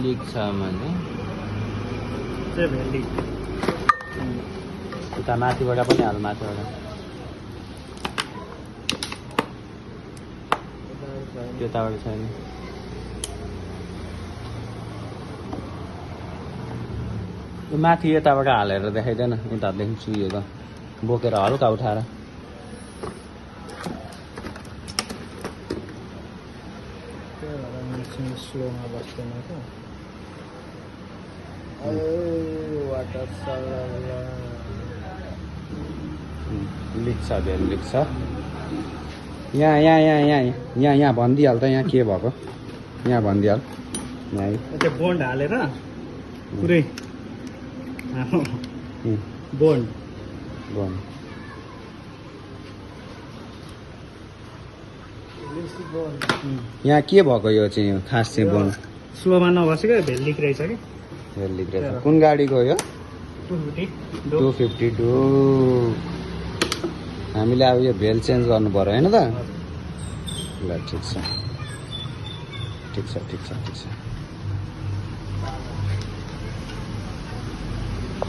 leak छ भने उता माथिबाट पनि हाल माथिबाट त्यताबाट छैन यो माथि यताबाट हालेर देखाइदेन यतादेखि चुयो त बोकेर हल्का उठाएर स्लोमा बस्दैन क्या वाटर लिक छ भेल लिक छ यहाँ भनिदिइहाल त यहाँ के भएको यहाँ भनिदिइहाल त्यो बोन्ड हालेर पुरै बोन्ड यहाँ के भएको यो चाहिँ खास चाहिँ बोन स्लोमा नबसेको भेल लिक रहेछ कि भेल लिक रहेछ कुन गाडीको यो 252 हामीले अब यो भेल चेन्ज गर्नु पर्यो होइन त ल ठिक छ